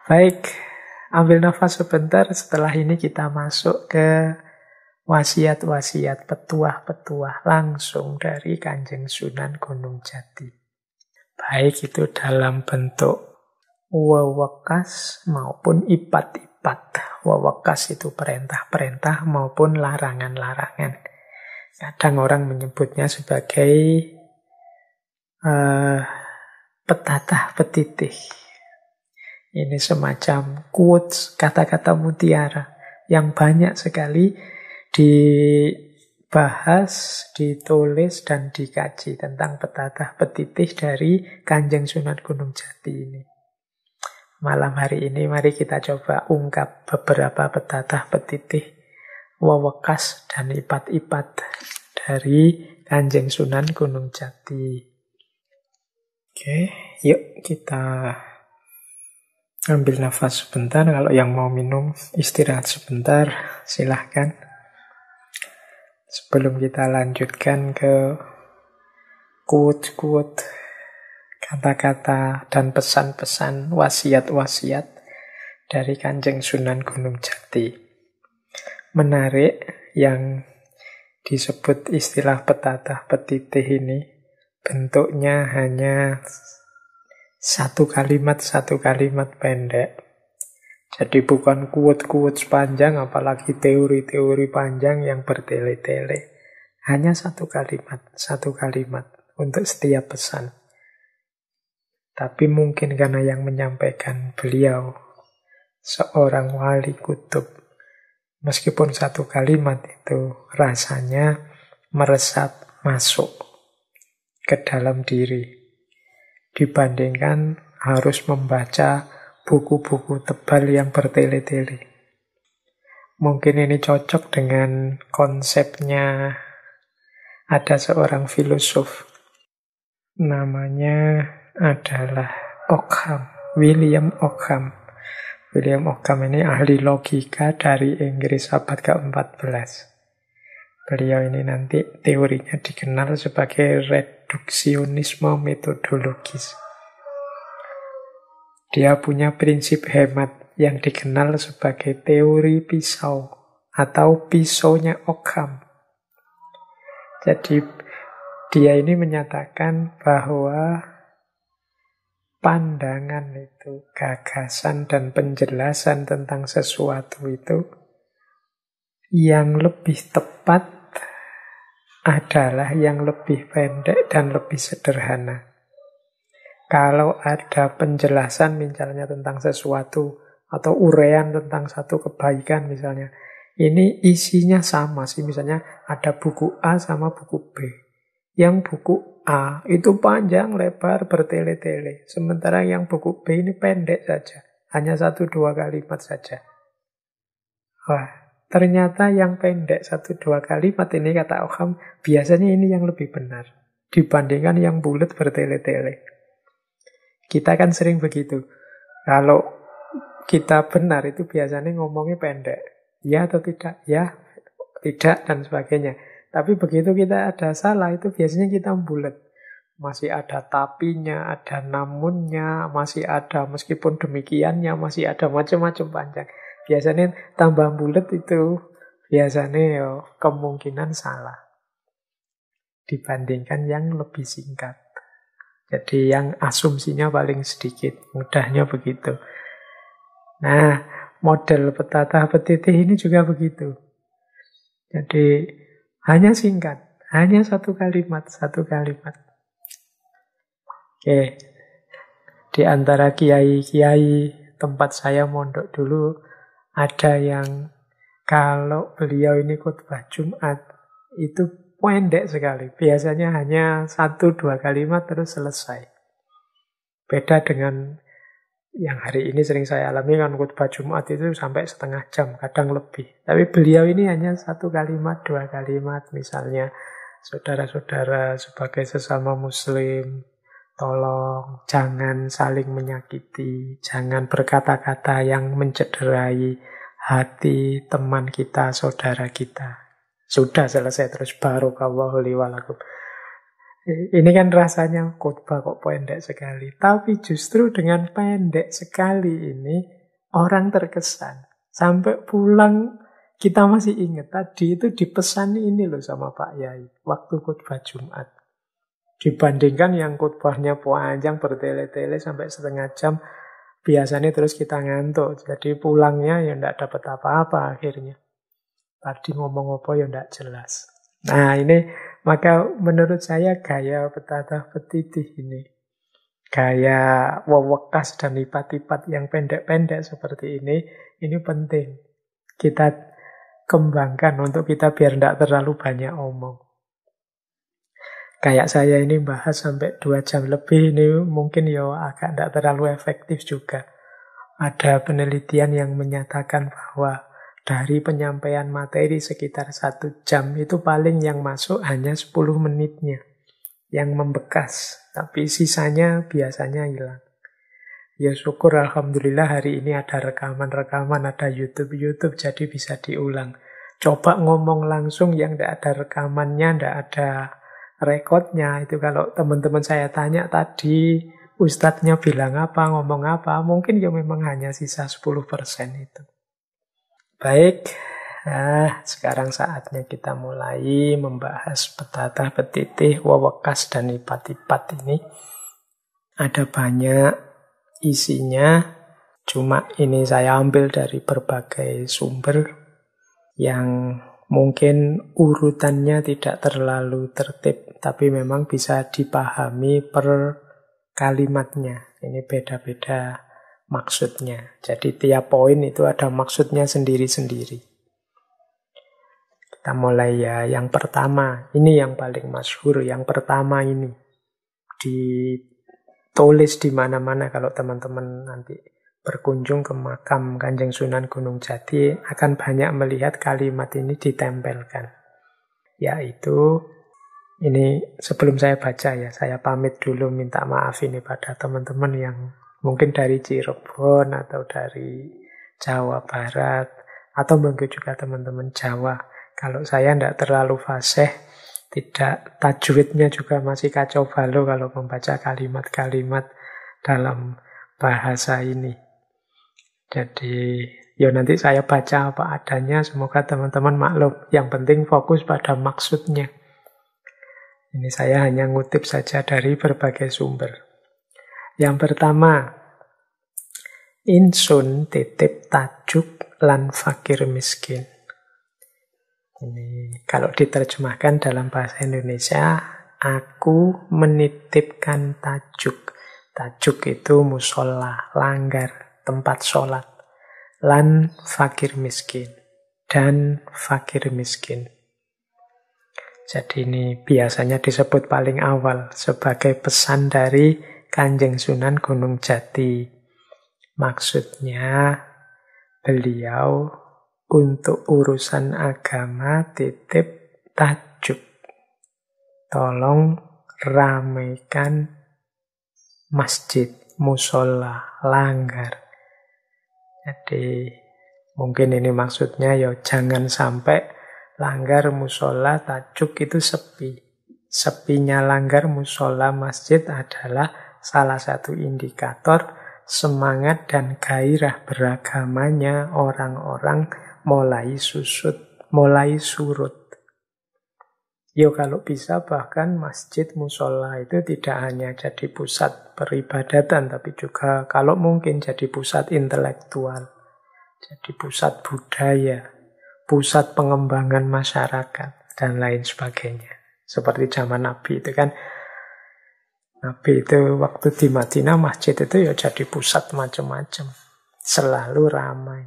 Baik, ambil nafas sebentar. Setelah ini kita masuk ke wasiat-wasiat, petuah-petuah langsung dari Kanjeng Sunan Gunung Jati. Baik itu dalam bentuk wewekas maupun ipat-ipat. Wewekas itu perintah-perintah maupun larangan-larangan. Kadang orang menyebutnya sebagai petatah petitih. Ini semacam quotes, kata-kata mutiara yang banyak sekali dibahas, ditulis, dan dikaji tentang petatah petitih dari Kanjeng Sunan Gunung Jati ini. Malam hari ini mari kita coba ungkap beberapa petatah petitih, wewekas, dan ipat-ipat dari Kanjeng Sunan Gunung Jati. Oke, yuk kita ambil nafas sebentar. Kalau yang mau minum, istirahat sebentar, silahkan. Sebelum kita lanjutkan ke quote-quote, kata-kata dan pesan-pesan wasiat-wasiat dari Kanjeng Sunan Gunung Jati. Menarik yang disebut istilah petatah petitih ini, bentuknya hanya satu kalimat pendek. Jadi bukan quote-quote panjang, apalagi teori-teori panjang yang bertele-tele. Hanya satu kalimat untuk setiap pesan. Tapi mungkin karena yang menyampaikan beliau seorang wali kutub, meskipun satu kalimat itu rasanya meresap masuk ke dalam diri, dibandingkan harus membaca buku-buku tebal yang bertele-tele. Mungkin ini cocok dengan konsepnya ada seorang filosof. Namanya adalah Ockham, William Ockham. William Ockham ini ahli logika dari Inggris abad ke-14. Beliau ini nanti teorinya dikenal sebagai reduksionisme metodologis. Dia punya prinsip hemat yang dikenal sebagai teori pisau atau pisaunya Ockham. Jadi dia ini menyatakan bahwa pandangan itu, gagasan dan penjelasan tentang sesuatu itu yang lebih tepat adalah yang lebih pendek dan lebih sederhana. Kalau ada penjelasan misalnya tentang sesuatu atau uraian tentang satu kebaikan misalnya, ini isinya sama sih, misalnya ada buku A sama buku B. Yang buku A itu panjang, lebar, bertele-tele. Sementara yang buku B ini pendek saja, hanya 1-2 kalimat saja. Wah, ternyata yang pendek 1-2 kalimat ini, kata Ockham, biasanya ini yang lebih benar dibandingkan yang bulat bertele-tele. Kita kan sering begitu. Kalau kita benar itu biasanya ngomongnya pendek. Ya atau tidak? Ya, tidak, dan sebagainya. Tapi begitu kita ada salah, itu biasanya kita bulat. Masih ada tapinya, ada namunnya, masih ada meskipun demikiannya, masih ada macam-macam panjang. Biasanya tambah bulat itu biasanya kemungkinan salah dibandingkan yang lebih singkat. Jadi yang asumsinya paling sedikit, mudahnya begitu. Nah, model petatah petitih ini juga begitu. Jadi hanya singkat, hanya satu kalimat. Oke, di antara kiai-kiai tempat saya mondok dulu, ada yang kalau beliau ini khutbah Jumat, itu pendek sekali. Biasanya hanya 1-2 kalimat terus selesai. Beda dengan yang hari ini sering saya alami, kan khutbah Jumat itu sampai setengah jam, kadang lebih. Tapi beliau ini hanya 1 kalimat, 2 kalimat. Misalnya, saudara-saudara sebagai sesama muslim, tolong jangan saling menyakiti, jangan berkata-kata yang mencederai hati teman kita, saudara kita. Sudah selesai, terus barakallahu li wa lakum. Ini kan rasanya khutbah kok pendek sekali. Tapi justru dengan pendek sekali ini, Orang terkesan. Sampai pulang kita masih ingat tadi itu dipesan ini loh sama Pak Yai waktu khutbah Jumat. Dibandingkan yang khutbahnya panjang bertele-tele sampai setengah jam, biasanya terus kita ngantuk. Jadi pulangnya ya enggak dapat apa-apa akhirnya. Tadi ngomong apa ya enggak jelas. Nah ini, maka menurut saya gaya Petata Petitih ini, gaya wewekas dan lipat-lipat yang pendek-pendek seperti ini penting. Kita kembangkan untuk kita biar tidak terlalu banyak omong. Kayak saya ini bahas sampai 2 jam lebih, ini mungkin ya agak tidak terlalu efektif juga. Ada penelitian yang menyatakan bahwa dari penyampaian materi sekitar 1 jam itu paling yang masuk hanya 10 menitnya. Yang membekas, tapi sisanya biasanya hilang. Ya syukur alhamdulillah hari ini ada rekaman-rekaman, ada YouTube, jadi bisa diulang. Coba ngomong langsung yang tidak ada rekamannya, tidak ada rekodnya. Itu kalau teman-teman saya tanya tadi, ustadznya bilang apa, ngomong apa, mungkin ya memang hanya sisa 10% itu. Baik, sekarang saatnya kita mulai membahas Petata Petitih, wewekas dan lipat-lipat ini. Ada banyak isinya, cuma ini saya ambil dari berbagai sumber yang mungkin urutannya tidak terlalu tertib, tapi memang bisa dipahami per kalimatnya. Ini beda-beda maksudnya. Jadi tiap poin itu ada maksudnya sendiri-sendiri. Kita mulai ya. Yang pertama, ini yang paling masyhur. Yang pertama ini ditulis di mana-mana kalau teman-teman nanti berkunjung ke makam Kanjeng Sunan Gunung Jati akan banyak melihat kalimat ini ditempelkan. Yaitu, ini sebelum saya baca ya, saya pamit dulu minta maaf ini pada teman-teman yang mungkin dari Cirebon atau dari Jawa Barat, atau mungkin juga teman-teman Jawa. Kalau saya tidak terlalu fasih, tidak tajwidnya juga masih kacau balau kalau membaca kalimat-kalimat dalam bahasa ini. Jadi, ya nanti saya baca apa adanya, semoga teman-teman maklum. Yang penting fokus pada maksudnya. Ini saya hanya ngutip saja dari berbagai sumber. Yang pertama, Insun titip tajuk lan fakir miskin. Ini kalau diterjemahkan dalam bahasa Indonesia, aku menitipkan tajuk. Tajuk itu musola, langgar, tempat sholat. Lan fakir miskin. Dan fakir miskin. Jadi ini biasanya disebut paling awal sebagai pesan dari Kanjeng Sunan Gunung Jati. Maksudnya beliau untuk urusan agama titip tajuk. Tolong ramaikan masjid, musola, langgar. Jadi mungkin ini maksudnya ya jangan sampai langgar, musola, tajuk itu sepi. Sepinya langgar, musola, masjid adalah salah satu indikator semangat dan gairah beragamanya orang-orang mulai susut, mulai surut. Yo kalau bisa bahkan masjid, musola itu tidak hanya jadi pusat peribadatan, tapi juga kalau mungkin jadi pusat intelektual, jadi pusat budaya, pusat pengembangan masyarakat, dan lain sebagainya. Seperti zaman Nabi itu kan, Nabi itu waktu di Madinah, masjid itu ya jadi pusat macam-macam. Selalu ramai.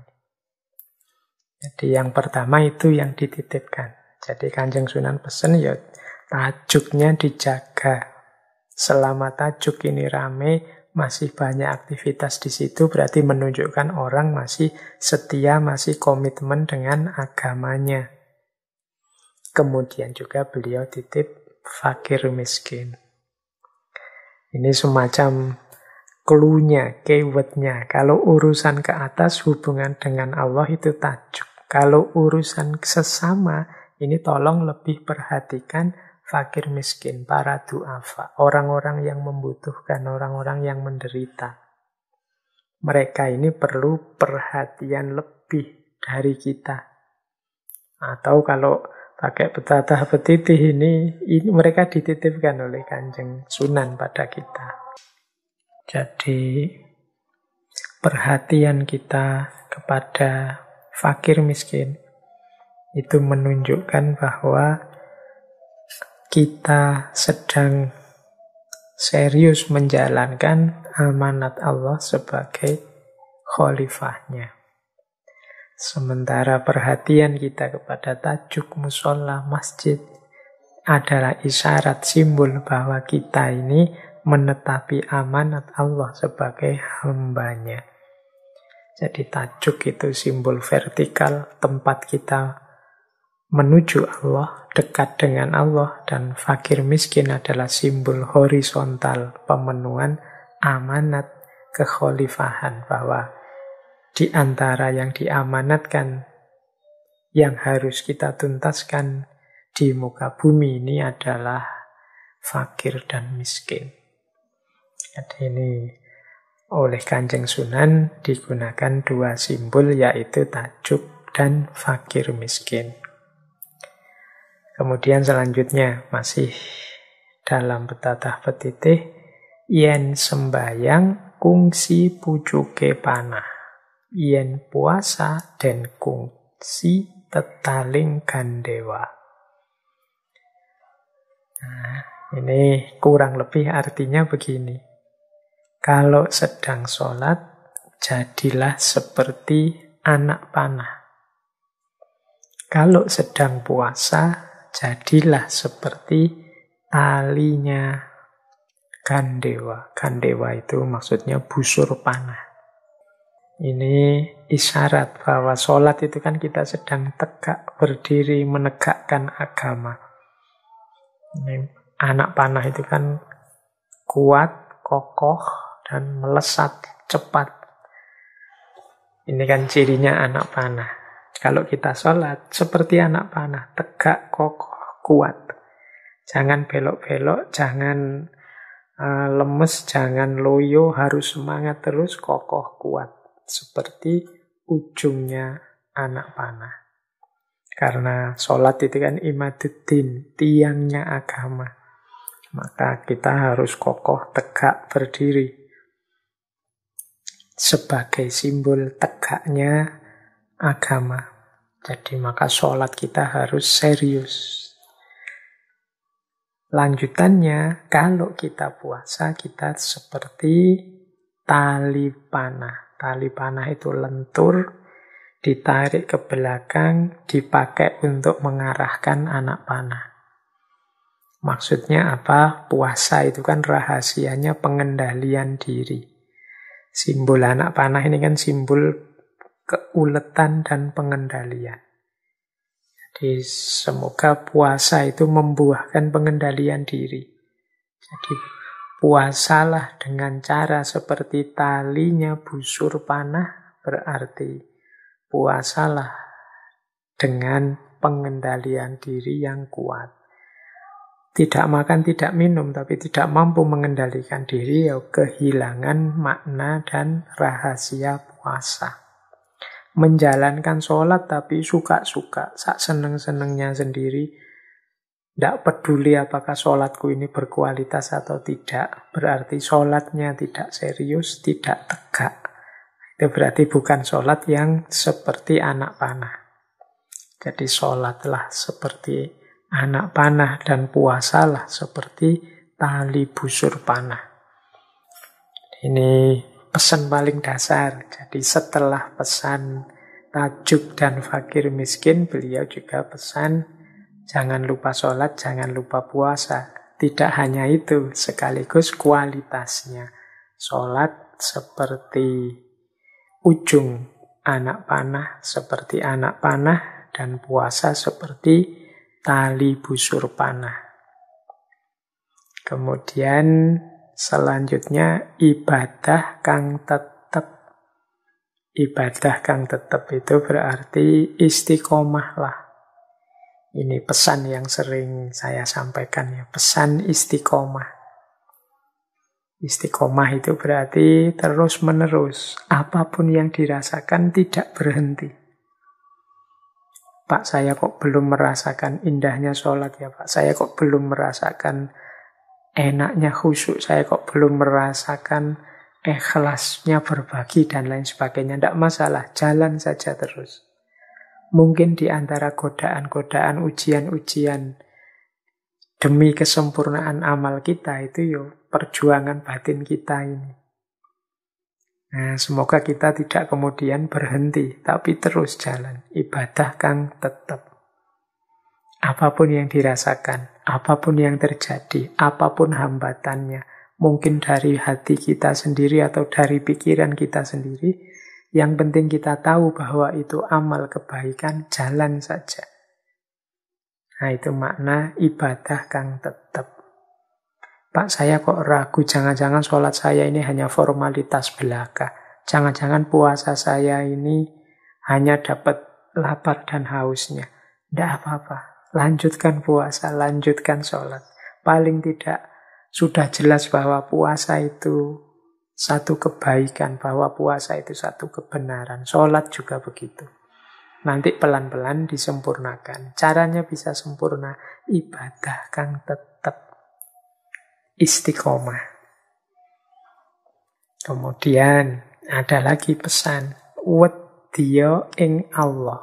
Jadi yang pertama itu yang dititipkan. Jadi Kanjeng Sunan pesen ya tajuknya dijaga. Selama tajuk ini ramai, masih banyak aktivitas di situ, berarti menunjukkan orang masih setia, masih komitmen dengan agamanya. Kemudian juga beliau titip fakir miskin. Ini semacam clue-nya, keyword-nya. Kalau urusan ke atas hubungan dengan Allah itu tajuk. Kalau urusan sesama, ini tolong lebih perhatikan fakir miskin, para du'afa, orang-orang yang membutuhkan, orang-orang yang menderita. mereka ini perlu perhatian lebih dari kita. Atau kalau pakai petata petitih ini mereka dititipkan oleh Kanjeng Sunan pada kita. Jadi perhatian kita kepada fakir miskin itu menunjukkan bahwa kita sedang serius menjalankan amanat Allah sebagai khalifahnya. Sementara perhatian kita kepada tajuk musola masjid adalah isyarat simbol bahwa kita ini menetapi amanat Allah sebagai hambanya. Jadi tajuk itu simbol vertikal, tempat kita menuju Allah, dekat dengan Allah, dan fakir miskin adalah simbol horizontal, pemenuhan amanat kekhalifahan, bahwa di antara yang diamanatkan yang harus kita tuntaskan di muka bumi ini adalah fakir dan miskin. Jadi ini oleh Kanjeng Sunan digunakan dua simbol, yaitu tajuk dan fakir miskin. Kemudian selanjutnya masih dalam petatah petitih, yen sembayang kungsi pucuke panah, yen puasa den kungsi tetaling gandewa. Nah, ini kurang lebih artinya begini. Kalau sedang sholat, jadilah seperti anak panah. Kalau sedang puasa, jadilah seperti talinya gandewa. Gandewa itu maksudnya busur panah. Ini isyarat bahwa sholat itu kan kita sedang tegak berdiri menegakkan agama. Ini anak panah itu kan kuat, kokoh, dan melesat cepat. Ini kan cirinya anak panah. Kalau kita sholat seperti anak panah, tegak, kokoh, kuat. Jangan belok-belok, jangan lemes, jangan loyo, harus semangat terus, kokoh, kuat. Seperti ujungnya anak panah. Karena sholat itu kan imaduddin, tiangnya agama. Maka kita harus kokoh, tegak, berdiri. Sebagai simbol tegaknya agama. Jadi maka sholat kita harus serius. Lanjutannya, kalau kita puasa, kita seperti tali panah. Tali panah itu lentur, ditarik ke belakang, dipakai untuk mengarahkan anak panah. Maksudnya apa? Puasa itu kan rahasianya pengendalian diri. Simbol anak panah ini kan simbol keuletan dan pengendalian. Jadi semoga puasa itu membuahkan pengendalian diri. Jadi puasalah dengan cara seperti talinya busur panah, berarti puasalah dengan pengendalian diri yang kuat. Tidak makan, tidak minum, tapi tidak mampu mengendalikan diri, ya kehilangan makna dan rahasia puasa. Menjalankan sholat tapi suka-suka, sak seneng-senengnya sendiri, tidak peduli apakah sholatku ini berkualitas atau tidak, berarti sholatnya tidak serius, tidak tegak. Itu berarti bukan sholat yang seperti anak panah. Jadi sholatlah seperti anak panah dan puasalah seperti tali busur panah. Ini pesan paling dasar. Jadi setelah pesan tajuk dan fakir miskin, beliau juga pesan jangan lupa sholat, jangan lupa puasa. Tidak hanya itu, sekaligus kualitasnya. Sholat seperti ujung anak panah, seperti anak panah, dan puasa seperti tali busur panah. Kemudian selanjutnya ibadah kang tetep. Ibadah kang tetep itu berarti istiqomah lah. Ini pesan yang sering saya sampaikan ya, pesan istiqomah. Istiqomah itu berarti terus-menerus. Apapun yang dirasakan tidak berhenti. Pak, saya kok belum merasakan indahnya sholat ya Pak. Saya kok belum merasakan enaknya khusyuk. Saya kok belum merasakan ikhlasnya berbagi dan lain sebagainya. Tidak masalah, jalan saja terus. Mungkin di antara godaan-godaan, ujian-ujian demi kesempurnaan amal kita itu perjuangan batin kita ini. Nah, semoga kita tidak kemudian berhenti, tapi terus jalan. Ibadah kang tetap. Apapun yang dirasakan, apapun yang terjadi, apapun hambatannya, mungkin dari hati kita sendiri atau dari pikiran kita sendiri, yang penting kita tahu bahwa itu amal kebaikan, jalan saja. Nah, itu makna ibadah kang tetap. Pak, saya kok ragu, jangan-jangan sholat saya ini hanya formalitas belaka. Jangan-jangan puasa saya ini hanya dapat lapar dan hausnya. Tidak apa-apa, lanjutkan puasa, lanjutkan sholat. Paling tidak sudah jelas bahwa puasa itu satu kebaikan, bahwa puasa itu satu kebenaran. Sholat juga begitu. Nanti pelan-pelan disempurnakan. Caranya bisa sempurna. Ibadah kang tetap. Istiqomah. Kemudian ada lagi pesan. Wedya ing Allah.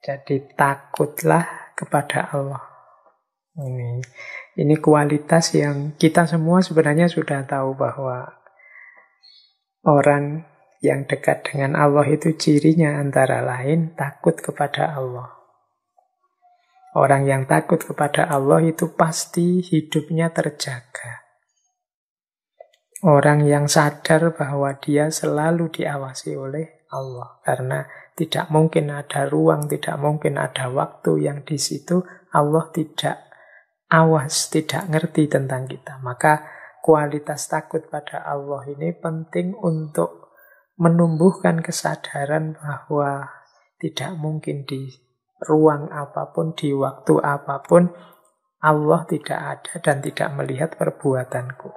Jadi takutlah kepada Allah. Ini kualitas yang kita semua sebenarnya sudah tahu bahwa orang yang dekat dengan Allah itu cirinya antara lain takut kepada Allah. Orang yang takut kepada Allah itu pasti hidupnya terjaga. Orang yang sadar bahwa dia selalu diawasi oleh Allah. Karena tidak mungkin ada ruang, tidak mungkin ada waktu yang di situ Allah tidak awas, tidak ngerti tentang kita. Maka kualitas takut pada Allah ini penting untuk menumbuhkan kesadaran bahwa tidak mungkin di ruang apapun, di waktu apapun, Allah tidak ada dan tidak melihat perbuatanku.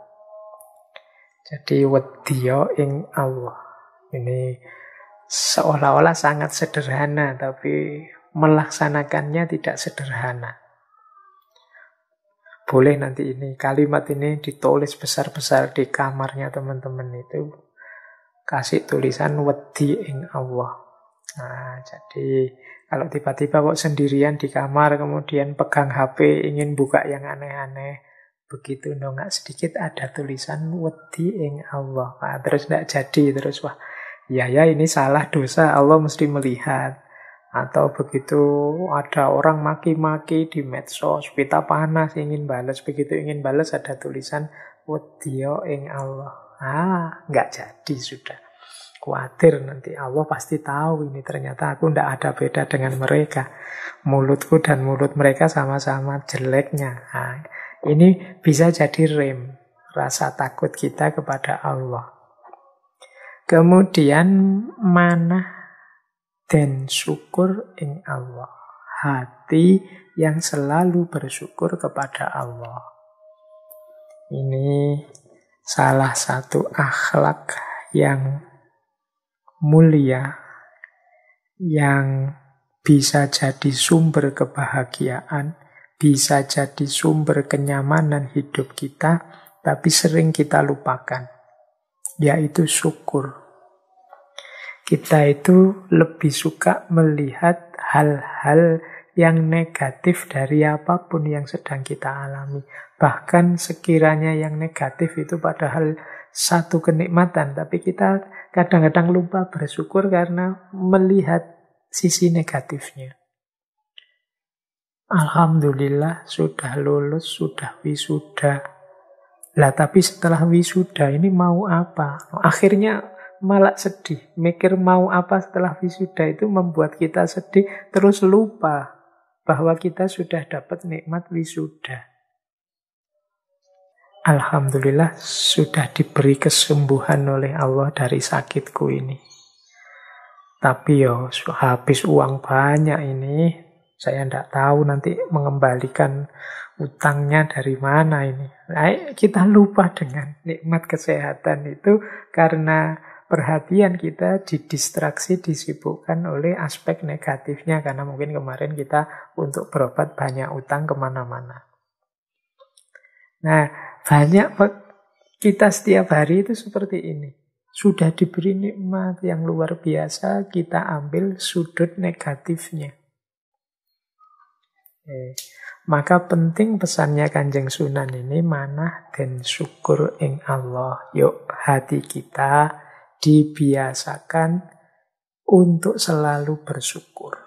Jadi wedya ing Allah. Ini seolah-olah sangat sederhana, tapi melaksanakannya tidak sederhana. Boleh nanti kalimat ini ditulis besar-besar di kamarnya teman-teman itu. Kasih tulisan wedi ing Allah. Nah, jadi kalau tiba-tiba kok sendirian di kamar, kemudian pegang HP, ingin buka yang aneh-aneh, begitu nongak sedikit ada tulisan wedi ing Allah. Nah, terus tidak jadi, terus wah, ya ini salah dosa, Allah mesti melihat. Atau begitu ada orang maki-maki di medsos, pita panas ingin balas, begitu ingin balas ada tulisan wedi ing Allah. Nggak jadi sudah. Khawatir nanti Allah pasti tahu ini ternyata aku nggak ada beda dengan mereka. Mulutku dan mulut mereka sama-sama jeleknya. Nah, ini bisa jadi rem rasa takut kita kepada Allah. Kemudian manah dan syukur ing Allah. Hati yang selalu bersyukur kepada Allah. Ini salah satu akhlak yang mulia, yang bisa jadi sumber kebahagiaan, bisa jadi sumber kenyamanan hidup kita, tapi sering kita lupakan, yaitu syukur. Kita itu lebih suka melihat hal-hal yang negatif dari apapun yang sedang kita alami. Bahkan sekiranya yang negatif itu padahal satu kenikmatan, tapi kita kadang-kadang lupa bersyukur karena melihat sisi negatifnya. Alhamdulillah sudah lulus, sudah wisuda. Lah tapi setelah wisuda ini mau apa? Akhirnya malah sedih. Mikir mau apa setelah wisuda itu membuat kita sedih, terus lupa bahwa kita sudah dapat nikmat wisuda. Alhamdulillah sudah diberi kesembuhan oleh Allah dari sakitku ini. Tapi habis uang banyak ini, Saya tidak tahu nanti mengembalikan utangnya dari mana ini. Nah, kita lupa dengan nikmat kesehatan itu karena perhatian kita didistraksi, disibukkan oleh aspek negatifnya. Karena mungkin kemarin kita untuk berobat banyak utang kemana-mana. Nah, banyak kita setiap hari itu seperti ini. Sudah diberi nikmat yang luar biasa, kita ambil sudut negatifnya. Maka penting pesannya Kanjeng Sunan ini, manah dan syukur ing Allah. Yuk hati kita dibiasakan untuk selalu bersyukur.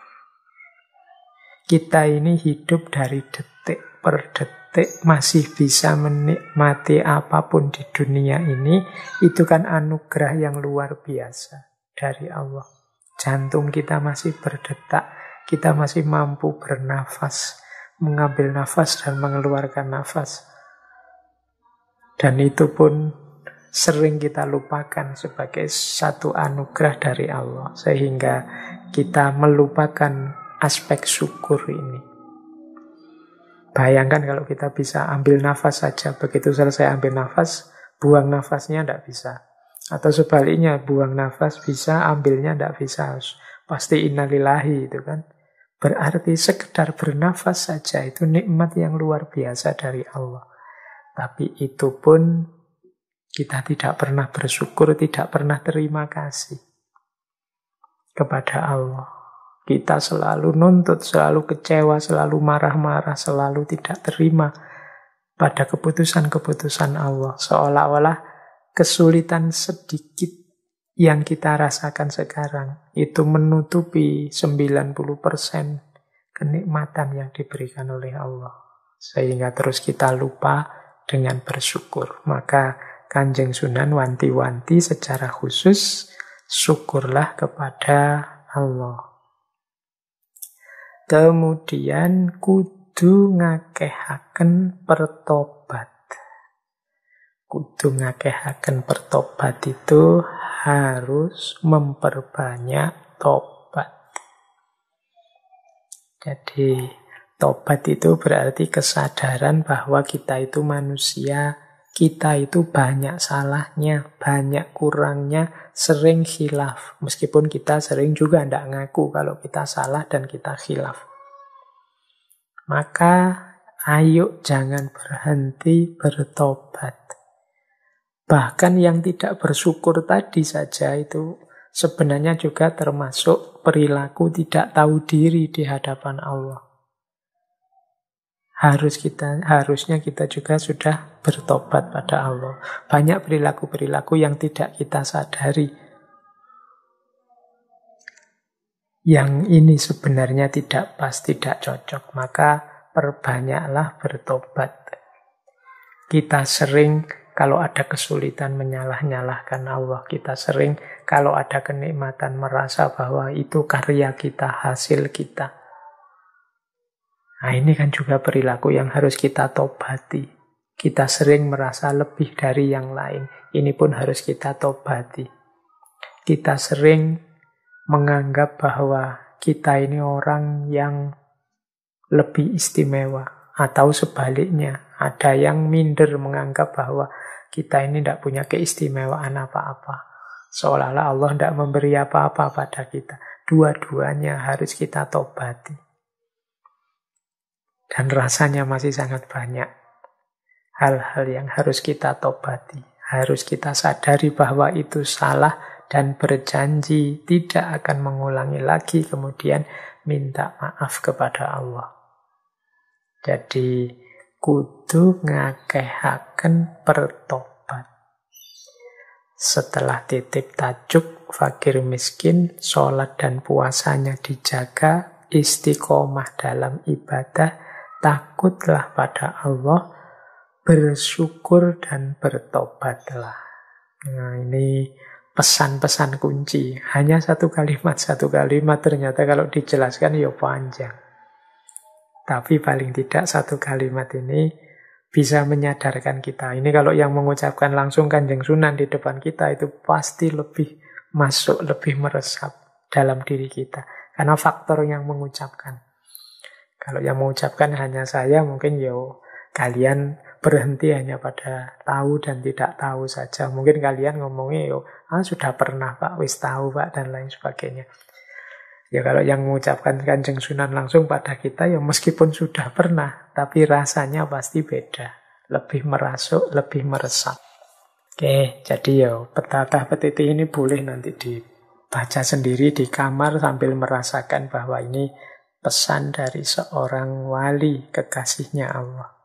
Kita ini hidup dari detik per detik, masih bisa menikmati apapun di dunia ini, itu kan anugerah yang luar biasa dari Allah. Jantung kita masih berdetak, kita masih mampu bernafas, mengambil nafas dan mengeluarkan nafas. Dan itu pun sering kita lupakan sebagai satu anugerah dari Allah, sehingga kita melupakan aspek syukur ini. Bayangkan kalau kita bisa ambil nafas saja, begitu selesai ambil nafas, buang nafasnya tidak bisa. Atau sebaliknya, buang nafas bisa, ambilnya tidak bisa. Pasti innalillahi itu kan. Berarti sekedar bernafas saja itu nikmat yang luar biasa dari Allah. Tapi itu pun kita tidak pernah bersyukur, tidak pernah terima kasih kepada Allah. Kita selalu nuntut, selalu kecewa, selalu marah-marah, selalu tidak terima pada keputusan-keputusan Allah. Seolah-olah kesulitan sedikit yang kita rasakan sekarang itu menutupi 90% kenikmatan yang diberikan oleh Allah. Sehingga terus kita lupa dengan bersyukur. Maka Kanjeng Sunan wanti-wanti secara khusus, syukurlah kepada Allah. Kemudian kudu ngakehaken pertobat. Kudu ngakehaken pertobat itu harus memperbanyak tobat. Jadi tobat itu berarti kesadaran bahwa kita itu manusia, kita itu banyak salahnya, banyak kurangnya, sering khilaf. Meskipun kita sering juga tidak ngaku kalau kita salah dan kita khilaf. Maka ayo jangan berhenti bertobat. Bahkan yang tidak bersyukur tadi saja itu sebenarnya juga termasuk perilaku tidak tahu diri di hadapan Allah. Harusnya kita juga sudah bertobat pada Allah. Banyak perilaku-perilaku yang tidak kita sadari. Yang ini sebenarnya tidak pas, tidak cocok. Maka perbanyaklah bertobat. Kita sering kalau ada kesulitan menyalah-nyalahkan Allah. Kita sering kalau ada kenikmatan merasa bahwa itu karya kita, hasil kita. Nah ini kan juga perilaku yang harus kita tobati. Kita sering merasa lebih dari yang lain. Ini pun harus kita tobati. Kita sering menganggap bahwa kita ini orang yang lebih istimewa. Atau sebaliknya, ada yang minder menganggap bahwa kita ini tidak punya keistimewaan apa-apa. Seolah-olah Allah tidak memberi apa-apa pada kita. Dua-duanya harus kita tobati. Dan rasanya masih sangat banyak hal-hal yang harus kita tobati. Harus kita sadari bahwa itu salah dan berjanji tidak akan mengulangi lagi, kemudian minta maaf kepada Allah. Jadi kudu ngakehaken pertobat. Setelah titip tajuk fakir miskin, sholat dan puasanya dijaga, istiqomah dalam ibadah, takutlah pada Allah, bersyukur dan bertobatlah. Nah ini pesan-pesan kunci. Hanya satu kalimat ternyata kalau dijelaskan ya panjang. Tapi paling tidak satu kalimat ini bisa menyadarkan kita. Ini kalau yang mengucapkan langsung Kanjeng Sunan di depan kita itu pasti lebih masuk, lebih meresap dalam diri kita. Karena faktor yang mengucapkan. Kalau yang mengucapkan hanya saya, mungkin kalian berhenti hanya pada tahu dan tidak tahu saja. Mungkin kalian ngomongnya sudah pernah Pak, wis tahu Pak, dan lain sebagainya. Ya kalau yang mengucapkan Kanjeng Sunan langsung pada kita, ya meskipun sudah pernah, tapi rasanya pasti beda. Lebih merasuk, lebih meresap. Oke, jadi petata petiti ini boleh nanti dibaca sendiri di kamar sambil merasakan bahwa ini pesan dari seorang wali kekasihnya Allah.